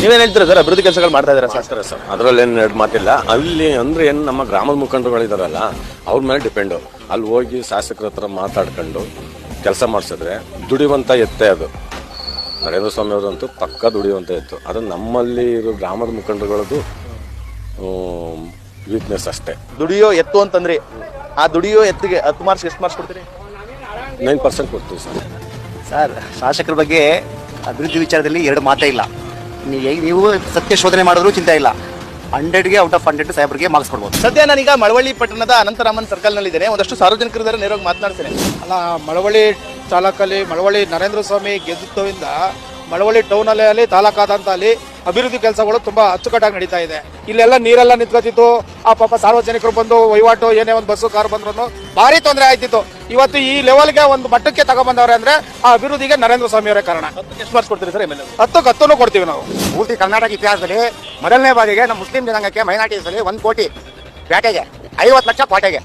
ನೀವೇನ್ ಹೇಳ್ತೀರಾ ಸರ್? ಅಭಿವೃದ್ಧಿ ಕೆಲಸಗಳು ಮಾಡ್ತಾ ಇದಾರೆ ಸರ್? ಅದರಲ್ಲಿ ಏನು ಎರಡು ಮಾತಿಲ್ಲ. ಅಲ್ಲಿ ಅಂದ್ರೆ ಏನು ನಮ್ಮ ಗ್ರಾಮದ ಮುಖಂಡರುಗಳಿದಾರಲ್ಲ ಅವ್ರ ಮೇಲೆ ಡಿಪೆಂಡು. ಅಲ್ಲಿ ಹೋಗಿ ಶಾಸಕರ ಹತ್ರ ಮಾತಾಡ್ಕೊಂಡು ಕೆಲಸ ಮಾಡಿಸಿದ್ರೆ ದುಡಿಯುವಂಥ ಎತ್ತೆ ಅದು. ನರೇಂದ್ರ ಸ್ವಾಮಿ ಅವರಂತೂ ಪಕ್ಕ ದುಡಿಯುವಂಥ ಎತ್ತು. ಅದು ನಮ್ಮಲ್ಲಿ ಇರೋ ಗ್ರಾಮದ ಮುಖಂಡರುಗಳದ್ದು ವೀಕ್ನೆಸ್ ಅಷ್ಟೇ. ದುಡಿಯೋ ಎತ್ತು ಅಂತಂದ್ರಿ, ಆ ದುಡಿಯೋ ಎತ್ತಿಗೆ 10 ಮಾರ್ಕ್ಸ್ ಎಷ್ಟು ಮಾರ್ಕ್ಸ್ ಕೊಡ್ತೀರಿ? 9% ಕೊಡ್ತೀವಿ ಸರ್. ಶಾಸಕರ ಬಗ್ಗೆ ಅಭಿವೃದ್ಧಿ ವಿಚಾರದಲ್ಲಿ ಎರಡು ಮಾತೇ ಇಲ್ಲ. ನೀವು ಸತ್ಯ ಶೋಧನೆ ಮಾಡಿದ್ರು ಚಿಂತೆ ಇಲ್ಲ. 100ಗೆ ಔಟ್ ಆಫ್ 100 ಸಾಹೇಬರಿಗೆ ಮಾರ್ಕ್ಸ್ ಕೊಡ್ಬೋದು. ಸದ್ಯ ನಾನೀಗ ಮಳವಳ್ಳಿ ಪಟ್ಟಣದ ಅನಂತರಾಮನ್ ಸರ್ಕಲ್ ನಲ್ಲಿ ಇದ್ದೇನೆ. ಒಂದಷ್ಟು ಸಾರ್ವಜನಿಕರಿದ್ದಾರೆ, ನೇರವಾಗಿ ಮಾತನಾಡ್ತೇನೆ. ಅಲ್ಲ, ಮಳವಳ್ಳಿ ತಾಲೂಕಲ್ಲಿ ಮಳವಳ್ಳಿ ನರೇಂದ್ರ ಸ್ವಾಮಿ ಗೆದ್ದಿದ್ದರಿಂದ ಮಳವಳ್ಳಿ ಟೌನ್ ಅಲ್ಲಿ ತಾಲೂಕಾದಂತ ಅಲ್ಲಿ ಅಭಿವೃದ್ಧಿ ಕೆಲಸಗಳು ತುಂಬಾ ಅಚ್ಚುಕಟ್ಟಾಗಿ ನಡೀತಾ ಇದೆ. ಇಲ್ಲೆಲ್ಲ ನೀರೆಲ್ಲ ನಿಂತ್ಕೊತಿತ್ತು. ಆ ಪಾಪ ಸಾರ್ವಜನಿಕರು ಬಂದು ವಹಿವಾಟು ಏನೇ ಒಂದು ಬಸ್ಸು ಕಾರ್ ಬಂದ್ರು ಭಾರಿ ತೊಂದರೆ ಆಯ್ತಿತ್ತು. ಇವತ್ತು ಈ ಲೆವೆಲ್ಗೆ ಒಂದು ಮಟ್ಟಕ್ಕೆ ತಗೊಂಡ್ಬಂದವ್ರೆ ಅಂದ್ರೆ ಆ ಅಭಿವೃದ್ಧಿಗೆ ನರೇಂದ್ರ ಸ್ವಾಮಿ ಅವರೇ ಕಾರಣ. ಎಷ್ಟು ಮಾರ್ಕ್ಸ್ ಕೊಡ್ತೀರಿ ಸರ್? 10 ಕೊಡ್ತೀವಿ ನಾವು. ಪೂರ್ತಿ ಕರ್ನಾಟಕ ಇತಿಹಾಸದಲ್ಲಿ ಮೊದಲನೇ ಬಾರಿಗೆ ನಮ್ಮ ಮುಸ್ಲಿಂ ಜನಾಂಗಕ್ಕೆ ಮೈನಾರಿಟೀಸ್ ಅಲ್ಲಿ 1 ಕೋಟಿ ಪೇಟೆಗೆ 50 ಲಕ್ಷ ಕೋಟೆಗೆ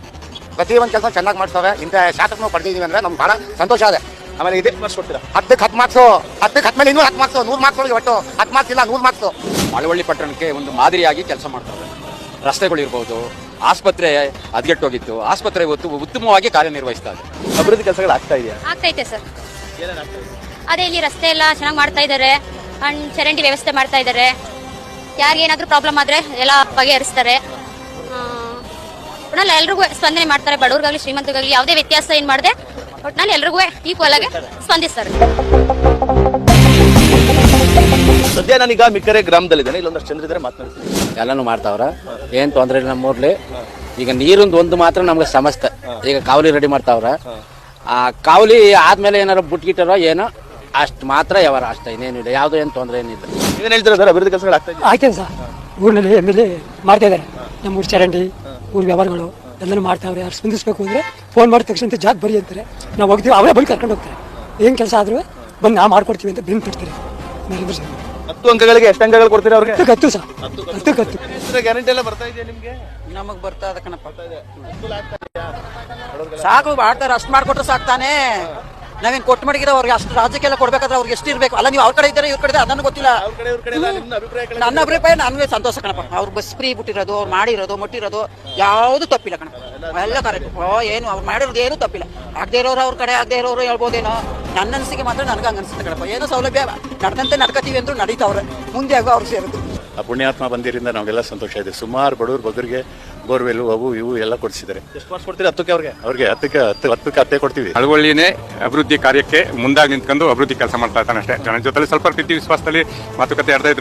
ಪ್ರತಿಯೊಂದು ಕೆಲಸ ಚೆನ್ನಾಗಿ ಮಾಡ್ತವೆ. ಇಂಥ ಶಾಸಕನು ಪಡೆದಿದ್ದೀವಿ ಅಂದ್ರೆ ನಮ್ಗೆ ಬಹಳ ಸಂತೋಷ ಇದೆ. ಆಮೇಲೆ ಇದೇ ಮಾರ್ಕ್ಸ್ ಕೊಡ್ತೀರಾ? 10ಕ್ಕೆ 10 ಮಾರ್ಕ್ಸ್, 10ಕ್ಕೆ 10 ಮೇಲೆ ಇನ್ನೂ 10 ಮಾರ್ಕ್ಸ್, 100 ಮಾರ್ಕ್ಸ್ ಒಳಗೆ ಒಟ್ಟು 10 ಮಾರ್ಕ್ಸ್ ಇಲ್ಲ 100 ಮಾರ್ಕ್ಸ್. ಮಳವಳ್ಳಿ ಪಟ್ಟಣಕ್ಕೆ ಒಂದು ಮಾದರಿಯಾಗಿ ಕೆಲಸ ಮಾಡ್ತಾರೆ. ರಸ್ತೆಗಳಿರ್ಬೋದು, ಆಸ್ಪತ್ರೆ ಹದಗೆಟ್ಟೋಗಿತ್ತು, ಆಸ್ಪತ್ರೆ ಉತ್ತಮವಾಗಿ ಕಾರ್ಯನಿರ್ವಹಿಸ್ತಾ ಇದೆ. ಅಭಿವೃದ್ಧಿ ಕೆಲಸಗಳು ಆಗ್ತಾ ಇದೆಯಾ? ಆಗ್ತೈತೆ ಸರ್. ಅದೇ ಇಲ್ಲಿ ರಸ್ತೆ ಎಲ್ಲ ಚೆನ್ನಾಗಿ ಮಾಡ್ತಾ ಇದ್ದಾರೆ. ಅಂಡ್ ಚರಂಡಿ ವ್ಯವಸ್ಥೆ ಮಾಡ್ತಾ ಇದ್ದಾರೆ. ಯಾರಿಗೇನಾದ್ರೂ ಪ್ರಾಬ್ಲಮ್ ಆದ್ರೆ ಎಲ್ಲ ಬಗೆಹರಿಸ್ತಾರೆ. ಒಟ್ನಲ್ಲಿ ಎಲ್ರಿಗೂ ಸ್ಪಂದನೆ ಮಾಡ್ತಾರೆ. ಬಡವ್ರಿಗಾಗ್ಲಿ ಶ್ರೀಮಂತರಿಗಾಗ್ಲಿ ಯಾವುದೇ ವ್ಯತ್ಯಾಸ ಏನ್ ಮಾಡದೆ ಒಟ್ನಲ್ಲಿ ಎಲ್ರಿಗೂ ಈಕ್ವಲ್ ಆಗಿ ಸ್ಪಂದಿಸ್ತಾರೆ. ಸದ್ಯ ನಾನೀಗ ಮಿಕ್ಕರೆ ಗ್ರಾಮದಲ್ಲಿದ್ದೇನೆ. ಇಲ್ಲೊಂದಷ್ಟು ಜನರಿದ್ದಾರೆ, ಮಾತನಾಡ್ತೀನಿ. ಎಲ್ಲಾನು ಮಾಡ್ತಾವ್ರ, ಏನ್ ತೊಂದ್ರೆ ಇಲ್ಲ ನಮ್ಮೂರ್ಲಿ. ಈಗ ನೀರಿಂದು ಒಂದು ಮಾತ್ರ ನಮ್ಗೆ ಸಮಸ್ಯೆ. ಈಗ ಕಾವಲಿ ರೆಡಿ ಮಾಡ್ತಾವ್ರ. ಆ ಕಾವಲಿ ಆದ್ಮೇಲೆ ಏನಾರ ಬುಟ್ಗಿಟ್ಟಾರೋ ಏನೋ ಅಷ್ಟು ಮಾತ್ರ ಯಾವಾರ ಅಷ್ಟೇ, ಇನ್ನೇನಿಲ್ಲ. ಯಾವ್ದು ಏನು ತೊಂದರೆ ಏನಿಲ್ಲ. ಏನ್ ಹೇಳ್ತೀರಾ ಸರ್? ಅಭಿವೃದ್ಧಿ ಕೆಲಸಗಳು ಆಗ್ತಾ ಇದೆ? ಆಯ್ತೇನೆ ಸರ್. ಊರಿನಲ್ಲಿ MLA ಮಾಡ್ತಾ ಇದ್ದಾರೆ. ನಮ್ಮ ಊರು ಚರಂಡಿ, ಊರು ವ್ಯವಹಾರಗಳು ಎಲ್ಲನೂ ಮಾಡ್ತಾವ್ರೆ. ಅವ್ರು ಸ್ಪಂದಿಸ್ಬೇಕು ಅಂದರೆ ಫೋನ್ ಮಾಡಿದ ತಕ್ಷಣ ಜಾಗ ಬರಿ ಅಂತಾರೆ. ನಾವು ಹೋಗ್ತೀವಿ, ಅವರೇ ಬಂದು ಕರ್ಕೊಂಡು ಹೋಗ್ತಾರೆ. ಏನು ಕೆಲಸ ಆದ್ರೂ ಬಂದು ನಾವು ಮಾಡ್ಕೊಡ್ತೀವಿ ಅಂತ ಬಿಲ್ ಕೊಡ್ತಾರೆ ನರೇಂದ್ರ ಸ್ವಾಮಿ. 10 ಅಂಕಗಳಿಗೆ ಎಷ್ಟು ಅಂಕಗಳು ಕೊಡ್ತೀರಾ ಅವ್ರಿಗೆ? 10 ಸರ್. 10 ಗ್ಯಾರಂಟಿ ಎಲ್ಲ ಬರ್ತಾ ಇದೆಯಾ ನಿಮ್ಗೆ? ನಮಗ್ ಬರ್ತಾ ಇದೆ ಕಣಪ್ಪ. ಸಾಕು ಮಾಡ್ತಾರೆ, ಅಷ್ಟು ಮಾಡ್ಕೊಟ್ರೆ ಸಾಕ್ತಾನೆ. ನಾವೇನ್ ಕೊಟ್ಟು ಮಡಗಿರೋ ಅವ್ರಿಗೆ ಅಷ್ಟು ರಾಜ್ಯಕ್ಕೆಲ್ಲ ಕೊಡ್ಬೇಕಾದ್ರೆ ಅವ್ರಿಗೆ ಎಷ್ಟು ಇರ್ಬೇಕು? ಅಲ್ಲ, ನೀವು ಅವ್ರ ಕಡೆ ಇದ್ದಾರೆ, ಇವ್ರ ಕಡೆ ಅದನ್ನು ಗೊತ್ತಿಲ್ಲ. ನನ್ನ ಅಭಿಪ್ರಾಯ ನನಗೆ ಸಂತೋಷ ಕಣಪ್ಪ. ಅವ್ರು ಬಸ್ ಫ್ರೀ ಬಿಟ್ಟಿರೋದು, ಅವ್ರು ಮಾಡಿರೋದು, ಮುಟ್ಟಿರೋದು ಯಾವುದು ತಪ್ಪಿಲ್ಲ ಕಣಪ್ಪ. ಎಲ್ಲ ಕರೆಕ್ಟ್. ಏನು ಅವ್ರು ಮಾಡಿರೋದು ಏನು ತಪ್ಪಿಲ್ಲ. ಆಗದೆ ಇರೋರು ಅವ್ರ ಕಡೆ, ಆಗದೆ ಇರೋರು ಹೇಳ್ಬೋದೇನೋ. ನನ್ನ ಅನಿಸಿಕೆ ಮಾತ್ರ ನನಗೆ ಹಂಗೆ ಅನಿಸುತ್ತೆ ಕಣಪ್ಪ. ಏನೋ ಸೌಲಭ್ಯ ನಡೆದಂತೆ ನಡ್ಕತೀವಿ ಅಂದ್ರೂ ನಡೀತಾವ್ರೆ. ಮುಂದೆ ಆಗೋ ಅವ್ರು ಸೇರಿದ್ರು. ಆ ಪುಣ್ಯಾತ್ಮ ಬಂದಿರಿಂದ ನಮಗೆಲ್ಲ ಸಂತೋಷ ಇದೆ. ಸುಮಾರು ಬಡವರು ಬಗ್ಗರಿಗೆ ಬೋರ್ವೆಲ್ ಅವು ಇವು ಎಲ್ಲ ಕೊಡಿಸಿದ್ದಾರೆ. ಎಷ್ಟು ಮಾರ್ಕ್ಸ್ ಕೊಡ್ತೀರಾ 10ಕ್ಕೆ ಅವ್ರಿಗೆ? ಅವ್ರಿಗೆ 10ಕ್ಕೆ 10 ಕೊಡ್ತೀವಿ. ಮಳವಳ್ಳಿನೇ ಅಭಿವೃದ್ಧಿ ಕಾರ್ಯಕ್ಕೆ ಮುಂದಾಗಿ ನಿಂತ್ಕೊಂಡು ಅಭಿವೃದ್ಧಿ ಕೆಲಸ ಮಾಡ್ತಾ ಇದ್ದಾನೆ ಅಷ್ಟೇ. ಜನ ಜೊತೆ ಸ್ವಲ್ಪ ಪ್ರೀತಿ ವಿಶ್ವಾಸದಲ್ಲಿ ಮಾತುಕತೆ ಆಡ್ತಾ ಇದ್ರು.